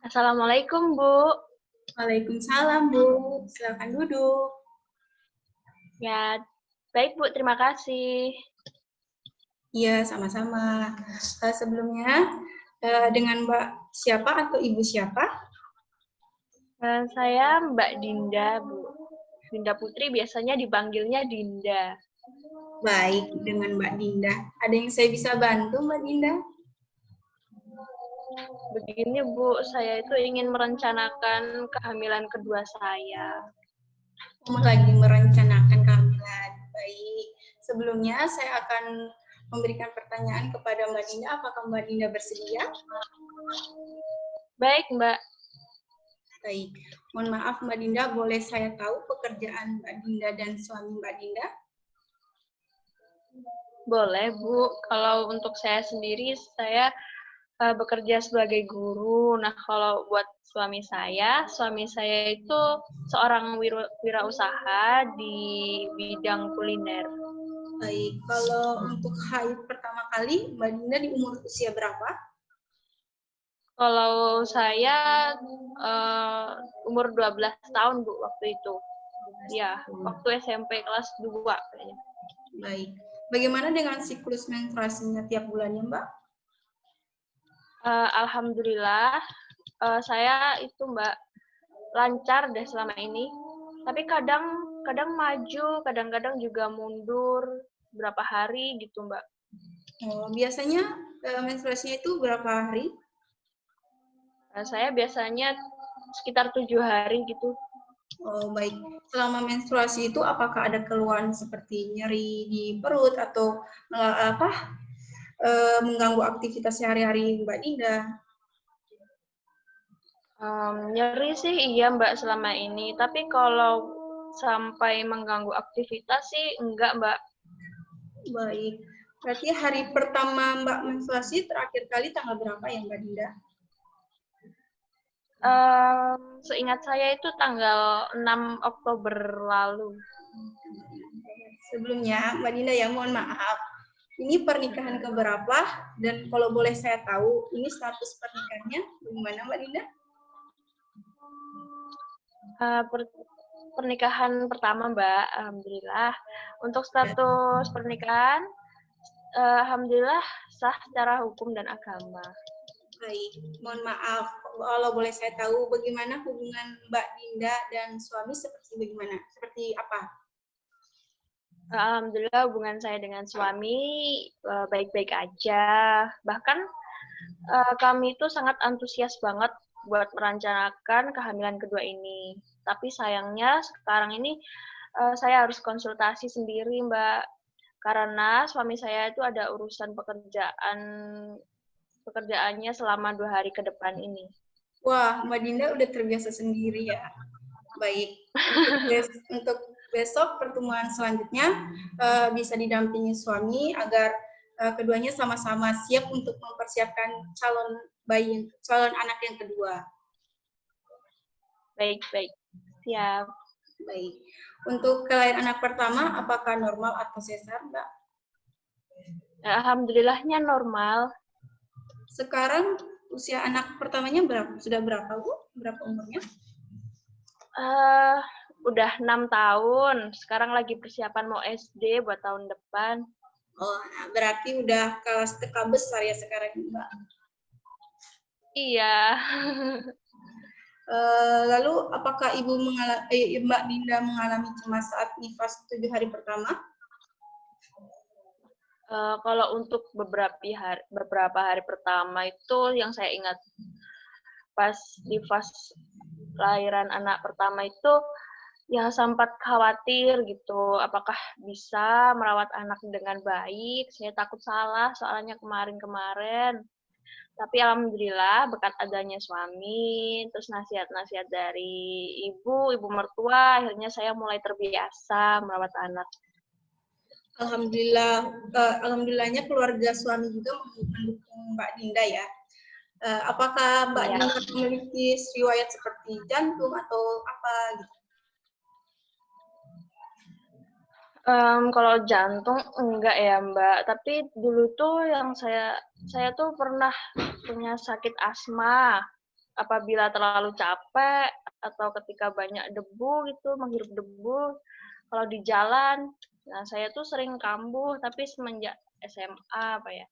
Assalamualaikum, Bu. Waalaikumsalam, Bu. Silakan duduk. Ya, baik, Bu. Terima kasih. Iya, sama-sama. Sebelumnya, dengan Mbak siapa atau Ibu siapa? Saya Mbak Dinda, Bu. Dinda Putri biasanya dipanggilnya Dinda. Baik, dengan Mbak Dinda. Ada yang saya bisa bantu, Mbak Dinda? Begini, Bu, saya itu ingin merencanakan kehamilan kedua saya. Kamu lagi merencanakan kehamilan. Baik. Sebelumnya, saya akan memberikan pertanyaan kepada Mbak Dinda. Apakah Mbak Dinda bersedia? Baik, Mbak. Baik. Mohon maaf, Mbak Dinda, boleh saya tahu pekerjaan Mbak Dinda dan suami Mbak Dinda? Boleh, Bu. Kalau untuk saya sendiri, saya bekerja sebagai guru. Nah, kalau buat suami saya itu seorang wirausaha di bidang kuliner. Baik, kalau untuk haid pertama kali, Mbak Dinda di umur usia berapa? Kalau saya umur 12 tahun, Bu, waktu itu. Ya, waktu SMP kelas 2 kayaknya. Baik. Bagaimana dengan siklus menstruasinya tiap bulannya, Mbak? Alhamdulillah, saya itu, Mbak, lancar deh selama ini. Tapi kadang maju, kadang-kadang juga mundur berapa hari gitu, Mbak. Oh, biasanya menstruasinya itu berapa hari? Saya biasanya sekitar 7 hari gitu. Oh, baik. Selama menstruasi itu apakah ada keluhan seperti nyeri di perut atau mengganggu aktivitas sehari-hari Mbak Dinda? Nyeri sih iya, Mbak, selama ini. Tapi kalau sampai mengganggu aktivitas sih enggak, Mbak. Baik. Berarti hari pertama Mbak menstruasi terakhir kali tanggal berapa ya, Mbak Dinda? Seingat saya itu tanggal 6 Oktober lalu. Sebelumnya, Mbak Dinda ya, mohon maaf. Ini pernikahan keberapa? Dan kalau boleh saya tahu, ini status pernikahannya bagaimana, Mbak Dinda? Pernikahan pertama, Mbak, alhamdulillah. Untuk status pernikahan, alhamdulillah sah secara hukum dan agama. Baik, mohon maaf. Kalau boleh saya tahu, bagaimana hubungan Mbak Dinda dan suami seperti bagaimana? Seperti apa? Alhamdulillah hubungan saya dengan suami baik-baik aja. Bahkan kami itu sangat antusias banget buat merencanakan kehamilan kedua ini. Tapi sayangnya sekarang ini saya harus konsultasi sendiri, Mbak. Karena suami saya itu ada urusan pekerjaannya selama 2 hari ke depan ini. Wah, Mbak Dinda udah terbiasa sendiri ya. Baik, untuk besok pertemuan selanjutnya bisa didampingi suami agar keduanya sama-sama siap untuk mempersiapkan calon anak yang kedua. Baik, siap. Baik, untuk kelahiran anak pertama apakah normal atau sesar, Mbak? Alhamdulillahnya normal. Sekarang usia anak pertamanya sudah berapa, Bu? Berapa umurnya? Udah 6 tahun. Sekarang lagi persiapan mau SD buat tahun depan. Oh, nah berarti udah kelas TK besar ya sekarang, Mbak? Iya. Lalu apakah Mbak Dinda mengalami cemas saat nifas 7 hari pertama? Kalau untuk beberapa hari pertama itu yang saya ingat pas nifas lahiran anak pertama itu ya sempat khawatir gitu, apakah bisa merawat anak dengan baik. Saya takut salah soalnya kemarin-kemarin. Tapi alhamdulillah berkat adanya suami, terus nasihat-nasihat dari ibu mertua, akhirnya saya mulai terbiasa merawat anak. Alhamdulillahnya keluarga suami juga mendukung Mbak Dinda ya. Apakah Mbak Dinda memiliki riwayat seperti jantung atau apa gitu? Kalau jantung enggak ya, Mbak. Tapi dulu tuh yang saya tuh pernah punya sakit asma. apabila terlalu capek atau ketika banyak debu gitu, menghirup debu, kalau di jalan, nah saya tuh sering kambuh, tapi semenjak SMA apa ya,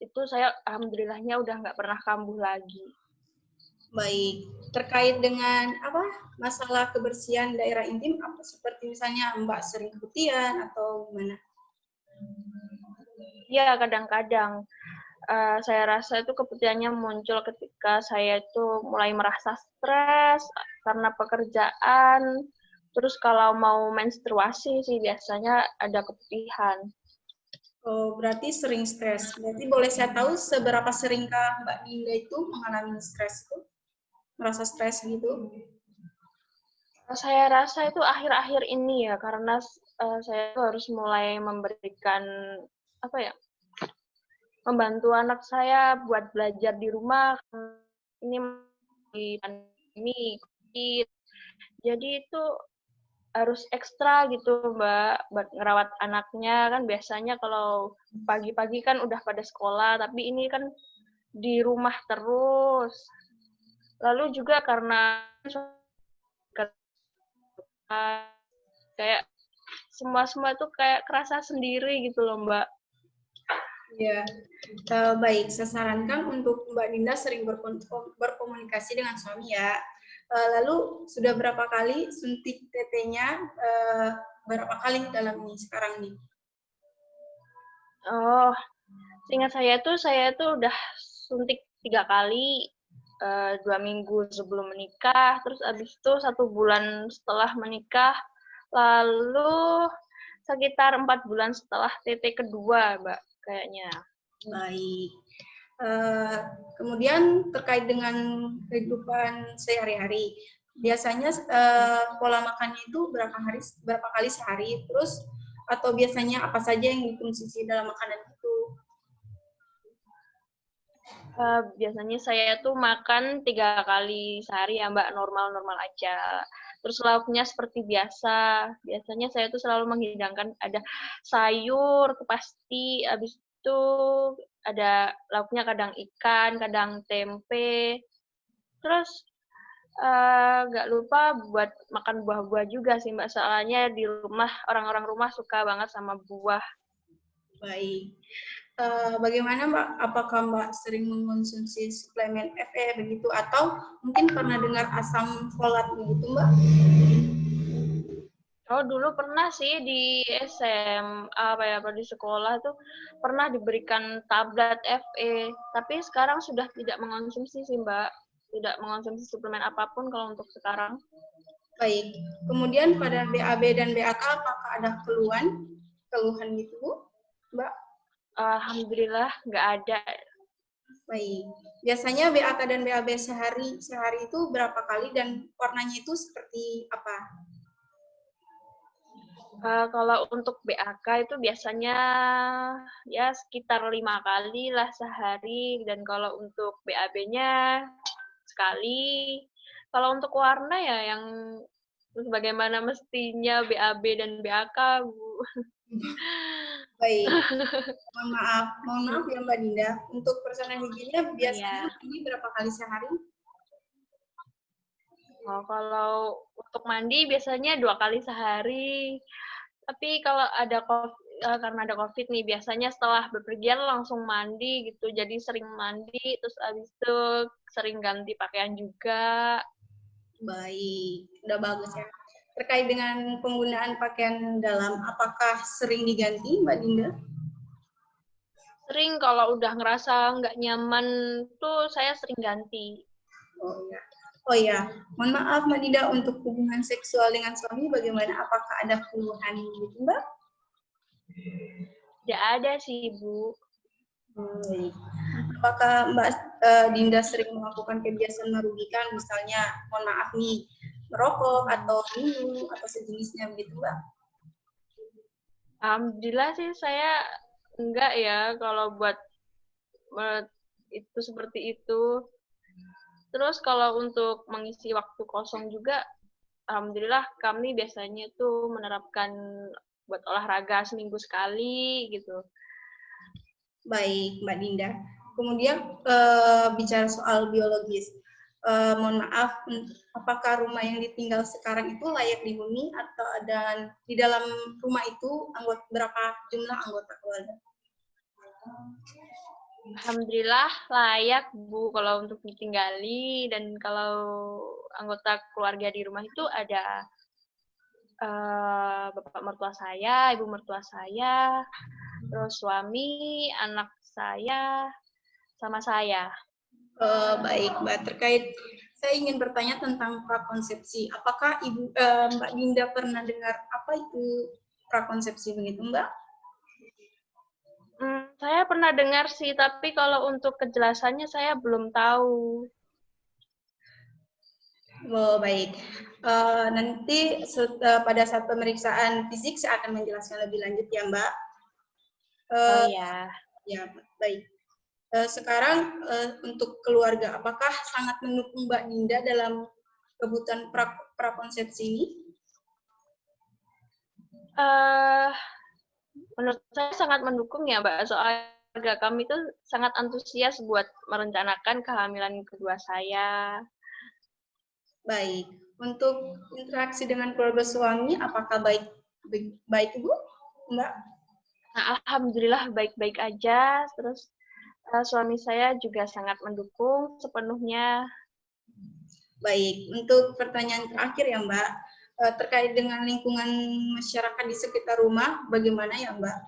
itu saya alhamdulillahnya udah nggak pernah kambuh lagi. Baik, terkait dengan apa masalah kebersihan daerah intim, apa seperti misalnya Mbak sering keputihan atau gimana? Ya kadang-kadang saya rasa itu keputihannya muncul ketika saya itu mulai merasa stres karena pekerjaan. Terus kalau mau menstruasi sih biasanya ada keputihan. Oh, berarti sering stres. Berarti boleh saya tahu seberapa seringkah Mbak Dinda itu mengalami stres itu? Merasa stres gitu? Saya rasa itu akhir-akhir ini ya, karena saya tuh harus mulai memberikan apa ya, membantu anak saya buat belajar di rumah. Ini di pandemi, COVID. Jadi itu harus ekstra gitu Mbak, buat ngerawat anaknya. Kan biasanya kalau pagi-pagi kan udah pada sekolah, tapi ini kan di rumah terus. Lalu juga karena kayak semua itu kayak kerasa sendiri gitu loh Mbak. Ya, baik. Saya sarankan untuk Mbak Dinda sering berkomunikasi dengan suami ya. Lalu sudah berapa kali suntik TT-nya? Berapa kali dalam ini sekarang nih? Oh, seingat saya tuh udah suntik 3 kali, 2 minggu sebelum menikah, terus abis itu 1 bulan setelah menikah, lalu sekitar 4 bulan setelah TT kedua, Mbak, kayaknya. Baik. Kemudian terkait dengan kehidupan sehari-hari, biasanya pola makannya itu berapa kali sehari, terus atau biasanya apa saja yang dikonsumsi dalam makanan itu? Biasanya saya tuh makan 3 kali sehari ya Mbak, normal-normal aja. Terus lauknya seperti biasa. Biasanya saya tuh selalu menghidangkan ada sayur, itu pasti, habis itu ada lauknya kadang ikan, kadang tempe. Terus nggak lupa buat makan buah-buah juga sih Mbak, soalnya di rumah, orang-orang rumah suka banget sama buah. Baik. Bagaimana Mbak? Apakah Mbak sering mengkonsumsi suplemen Fe begitu atau mungkin pernah dengar asam folat begitu Mbak? Oh, dulu pernah sih di SMA, apa ya, di sekolah tuh pernah diberikan tablet Fe, tapi sekarang sudah tidak mengonsumsi sih, Mbak. Tidak mengonsumsi suplemen apapun kalau untuk sekarang. Baik. Kemudian pada BAB dan BAK apakah ada keluhan gitu Bu? Mbak? Alhamdulillah nggak ada. Baik. Biasanya BAK dan BAB sehari itu berapa kali dan warnanya itu seperti apa? Kalau untuk BAK itu biasanya ya sekitar 5 kali lah sehari, dan kalau untuk BAB-nya sekali. Kalau untuk warna ya yang sebagaimana mestinya BAB dan BAK, Bu. Baik. Mohon maaf ya Mbak Dinda. Untuk personal hygiene biasanya Iya. ini berapa kali sehari? Oh, kalau untuk mandi biasanya 2 kali sehari. Tapi kalau karena ada COVID nih, biasanya setelah bepergian langsung mandi gitu. Jadi sering mandi, terus abis itu sering ganti pakaian juga. Baik, udah bagus ya. Terkait dengan penggunaan pakaian dalam, apakah sering diganti Mbak Dinda? Sering kalau udah ngerasa nggak nyaman tuh saya sering ganti. Oh ya. Oh ya, mohon maaf Mbak Dinda untuk hubungan seksual dengan suami bagaimana? Apakah ada keluhan gitu Mbak? Tidak ada sih, Bu. Baik. Apakah Mbak Dinda sering melakukan kebiasaan merugikan, misalnya, mohon maaf nih, merokok atau minum atau sejenisnya begitu Mbak? Alhamdulillah sih saya enggak ya kalau buat itu seperti itu. Terus kalau untuk mengisi waktu kosong juga, alhamdulillah kami biasanya tuh menerapkan buat olahraga seminggu sekali gitu. Baik, Mbak Dinda. Kemudian bicara soal biologis. Mohon maaf, apakah rumah yang ditinggal sekarang itu layak dihuni atau ada di dalam rumah itu berapa jumlah anggota keluarga? Alhamdulillah layak Bu kalau untuk ditinggali, dan kalau anggota keluarga di rumah itu ada bapak mertua saya, ibu mertua saya, terus suami, anak saya, sama saya. Baik, Mbak. Saya ingin bertanya tentang prakonsepsi. Apakah Mbak Dinda pernah dengar apa itu prakonsepsi begitu, Mbak? Saya pernah dengar sih, tapi kalau untuk kejelasannya saya belum tahu. Oh, baik. Nanti pada saat pemeriksaan fisik saya akan menjelaskan lebih lanjut ya, Mbak. Oh iya. Ya, baik. Sekarang untuk keluarga, apakah sangat mendukung Mbak Dinda dalam kebutuhan prakonsepsi ini? Menurut saya sangat mendukung ya, Mbak. Soalnya keluarga kami itu sangat antusias buat merencanakan kehamilan kedua saya. Baik. Untuk interaksi dengan keluarga suami, apakah baik Ibu, Mbak? Nah, alhamdulillah baik-baik aja. Terus suami saya juga sangat mendukung sepenuhnya. Baik. Untuk pertanyaan terakhir ya, Mbak, terkait dengan lingkungan masyarakat di sekitar rumah, bagaimana ya, Mbak?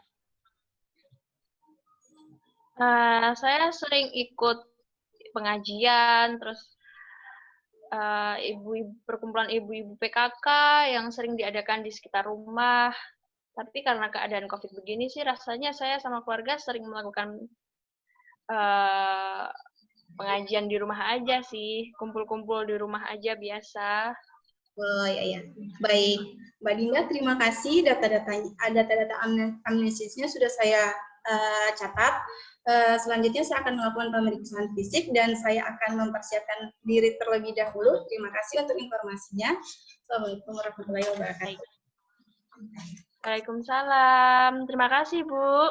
Saya sering ikut pengajian, terus perkumpulan ibu-ibu PKK yang sering diadakan di sekitar rumah. Tapi karena keadaan COVID begini sih, rasanya saya sama keluarga sering melakukan pengajian di rumah aja sih, kumpul-kumpul di rumah aja biasa. Oh ya, baik. Mbak Dinda, terima kasih data-data amnesisnya sudah saya catat. Selanjutnya saya akan melakukan pemeriksaan fisik dan saya akan mempersiapkan diri terlebih dahulu. Terima kasih untuk informasinya. Assalamualaikum warahmatullahi wabarakatuh. Waalaikumsalam. Terima kasih, Bu.